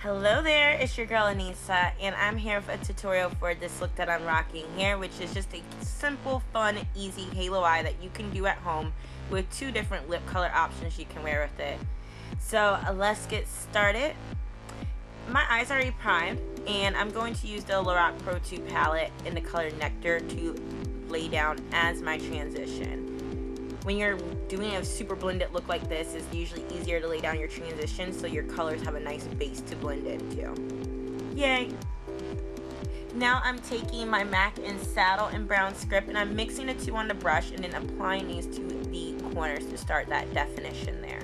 Hello there, it's your girl Anissa, and I'm here with a tutorial for this look that I'm rocking here, which is just a simple, fun, easy halo eye that you can do at home with two different lip color options you can wear with it. So let's get started. My eyes are already primed, and I'm going to use the Lorac Pro 2 palette in the color Nectar to lay down as my transition. When you're doing a super blended look like this, it's usually easier to lay down your transition so your colors have a nice base to blend into. Yay! Now I'm taking my MAC in Saddle and Brown Script, and I'm mixing the two on the brush and then applying these to the corners to start that definition there.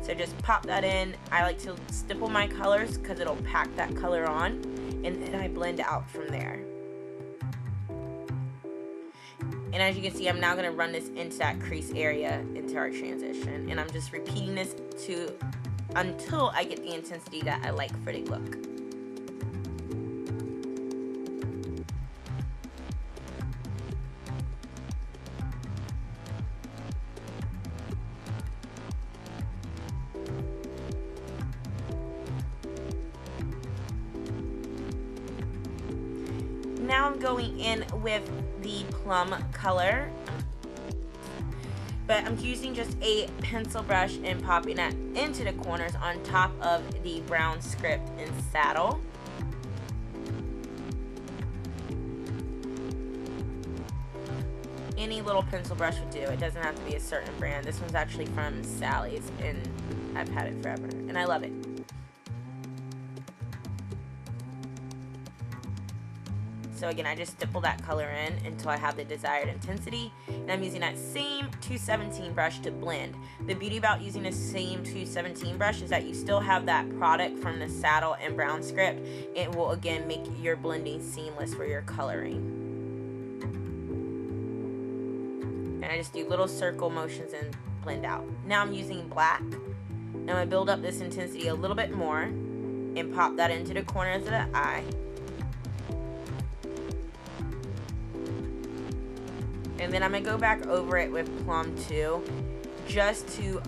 So just pop that in. I like to stipple my colors because it'll pack that color on, and then I blend out from there. And as you can see, I'm now going to run this into that crease area into our transition. And I'm just repeating this until I get the intensity that I like for the look. Now I'm going in with the Plum color, but I'm using just a pencil brush and popping that into the corners on top of the Brown Script in Saddle. Any little pencil brush would do. It doesn't have to be a certain brand. This one's actually from Sally's, and I've had it forever, and I love it. So again, I just stipple that color in until I have the desired intensity, and I'm using that same 217 brush to blend. The beauty about using the same 217 brush is that you still have that product from the Saddle and Brown Script. It will again make your blending seamless for your coloring. And I just do little circle motions and blend out. Now I'm using black. Now I'm going to build up this intensity a little bit more and pop that into the corners of the eye. And then I'm going to go back over it with Plum too, just to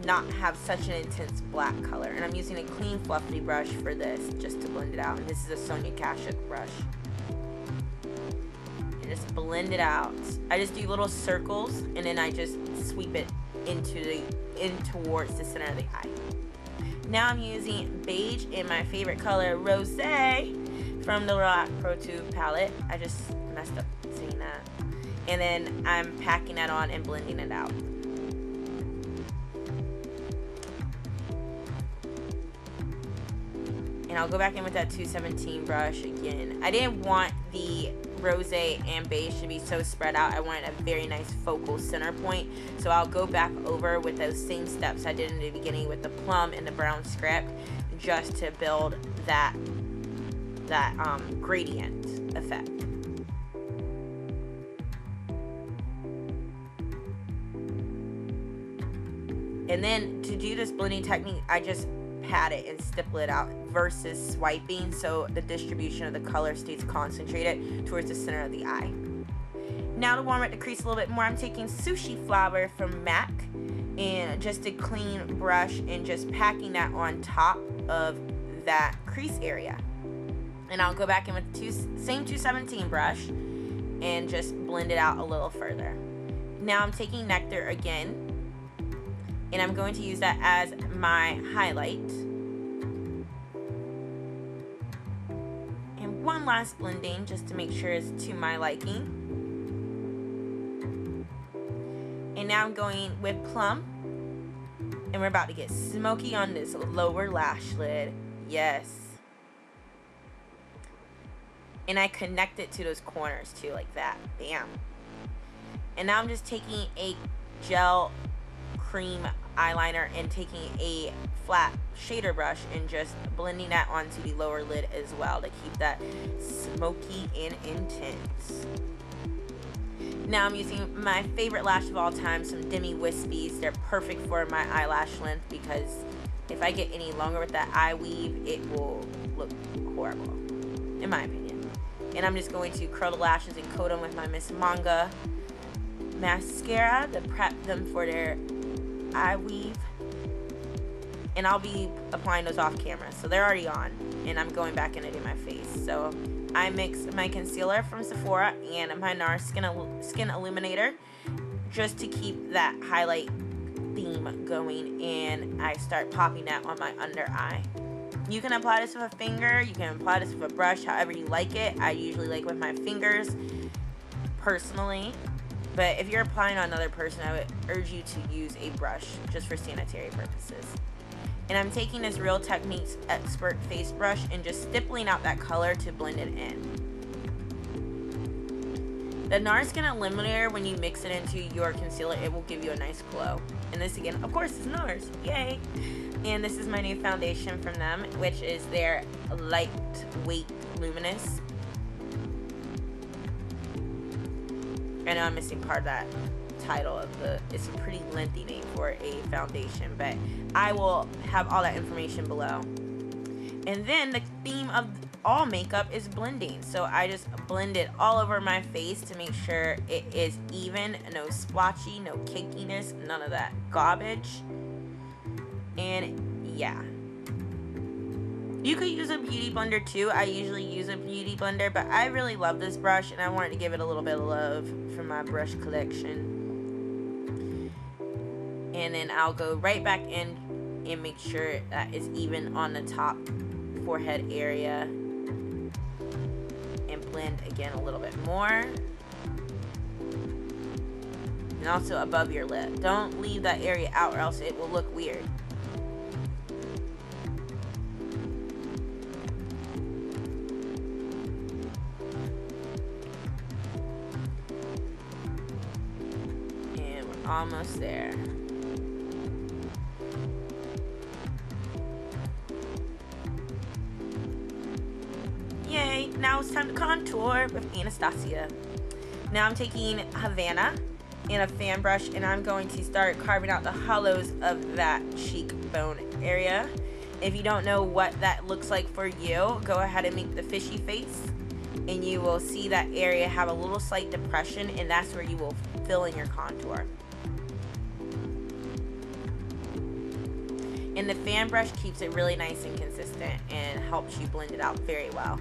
not have such an intense black color. And I'm using a clean, fluffy brush for this, just to blend it out. And this is a Sonia Kashuk brush. And just blend it out. I just do little circles, and then I just sweep it in towards the center of the eye. Now I'm using Beige in my favorite color, Rosé, from the Lorac Pro 2 palette. I just messed up saying that. And then I'm packing that on and blending it out. And I'll go back in with that 217 brush again. I didn't want the Rosé and Beige to be so spread out. I wanted a very nice focal center point. So I'll go back over with those same steps I did in the beginning with the Plum and the Brown Script, just to build that gradient effect. And then to do this blending technique, I just pat it and stipple it out versus swiping, so the distribution of the color stays concentrated towards the center of the eye. Now to warm up the crease a little bit more, I'm taking Sushi Flower from MAC and just a clean brush and just packing that on top of that crease area. And I'll go back in with the same 217 brush and just blend it out a little further. Now I'm taking Nectar again, and I'm going to use that as my highlight. And one last blending just to make sure it's to my liking. And now I'm going with Plum. And we're about to get smoky on this lower lash lid. Yes. And I connect it to those corners too, like that. Bam. And now I'm just taking a gel cream eyeliner and taking a flat shader brush and just blending that onto the lower lid as well to keep that smoky and intense. Now I'm using my favorite lash of all time, some Demi Wispies. They're perfect for my eyelash length because if I get any longer with that eye weave, it will look horrible, in my opinion. And I'm just going to curl the lashes and coat them with my Miss Manga mascara to prep them for their eye weave. and I'll be applying those off camera, so they're already on, and I'm going back in to do my face. So I mix my concealer from Sephora and my NARS Skin Illuminator just to keep that highlight theme going, and I start popping that on my under eye. You can apply this with a finger, you can apply this with a brush, however you like it. I usually like with my fingers personally, but if you're applying on another person, I would urge you to use a brush just for sanitary purposes. And I'm taking this Real Techniques Expert face brush and just stippling out that color to blend it in. The NARS Skin Illuminator, when you mix it into your concealer, it will give you a nice glow. And this again, of course, is NARS. Yay! And this is my new foundation from them, which is their Lightweight Luminous. I know I'm missing part of that title of it's a pretty lengthy name for a foundation, but I will have all that information below. And then the theme of all makeup is blending, so I just blend it all over my face to make sure it is even, no splotchy, no cakiness, none of that garbage. And yeah, you could use a beauty blender too. I usually use a beauty blender, but I really love this brush and I wanted to give it a little bit of love for my brush collection. And then I'll go right back in and make sure that it's even on the top forehead area, and blend again a little bit more, and also above your lip. Don't leave that area out or else it will look weird. And we're almost there. Yay, now it's time to contour with Anastasia. Now I'm taking Havana and a fan brush, and I'm going to start carving out the hollows of that cheekbone area. If you don't know what that looks like for you, go ahead and make the fishy face, and you will see that area have a little slight depression, and that's where you will fill in your contour. And the fan brush keeps it really nice and consistent and helps you blend it out very well.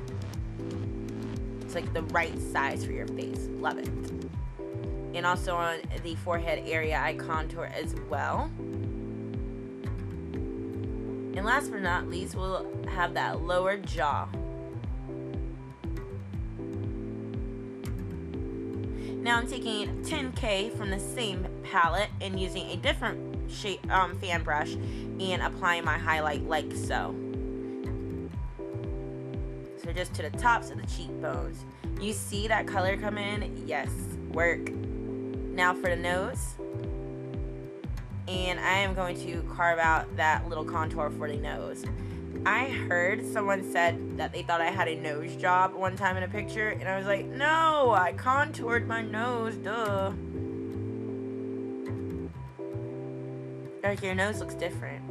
It's like the right size for your face. Love it. And also on the forehead area, I contour as well. And last but not least, we'll have that lower jaw. Now I'm taking 10K from the same palette and using a different shape fan brush and applying my highlight like so. So just to the tops of the cheekbones. You see that color come in? Yes, work. Now for the nose. And I am going to carve out that little contour for the nose. I heard someone said that they thought I had a nose job one time in a picture, and I was like, no, I contoured my nose, duh. Like, your nose looks different.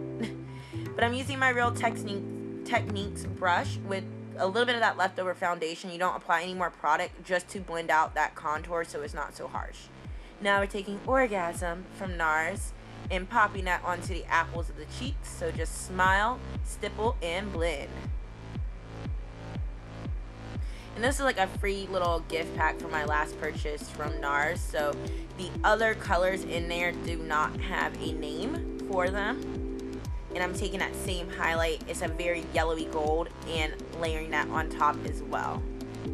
But I'm using my Real Techniques brush with a little bit of that leftover foundation. You don't apply any more product, just to blend out that contour so it's not so harsh. Now we're taking Orgasm from NARS and popping that onto the apples of the cheeks. So just smile, stipple, and blend. And this is like a free little gift pack for my last purchase from NARS. So the other colors in there do not have a name for them. And I'm taking that same highlight, it's a very yellowy gold, and layering that on top as well.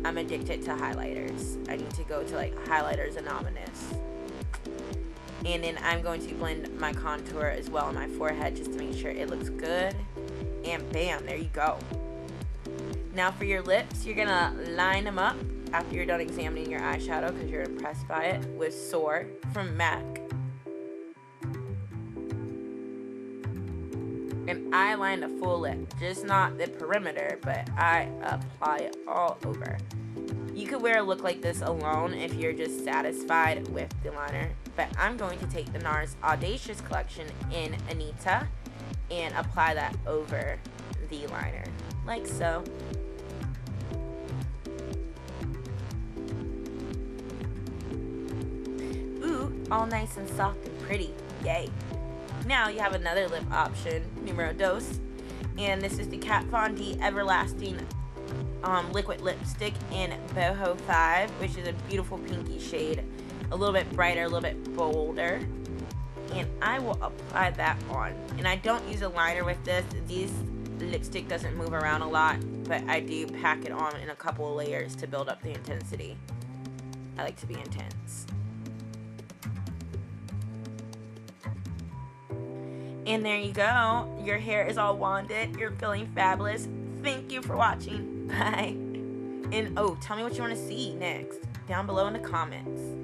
I'm addicted to highlighters. I need to go to like Highlighters Anonymous. And then I'm going to blend my contour as well on my forehead just to make sure it looks good. And bam, there you go. Now for your lips, you're gonna line them up after you're done examining your eyeshadow because you're impressed by it, with Soar from MAC. And I line the full lip, just not the perimeter, but I apply it all over. You could wear a look like this alone if you're just satisfied with the liner, but I'm going to take the NARS Audacious collection in Anita and apply that over the liner, like so. Ooh, all nice and soft and pretty, yay. Now you have another lip option, numero dos, and this is the Kat Von D Everlasting liquid lipstick in Boho 5, which is a beautiful pinky shade, a little bit brighter, a little bit bolder. And I will apply that on. And I don't use a liner with this. This lipstick doesn't move around a lot, but I do pack it on in a couple of layers to build up the intensity. I like to be intense. And there you go. Your hair is all wanded. You're feeling fabulous. Thank you for watching. Bye. And oh, tell me what you want to see next down below in the comments.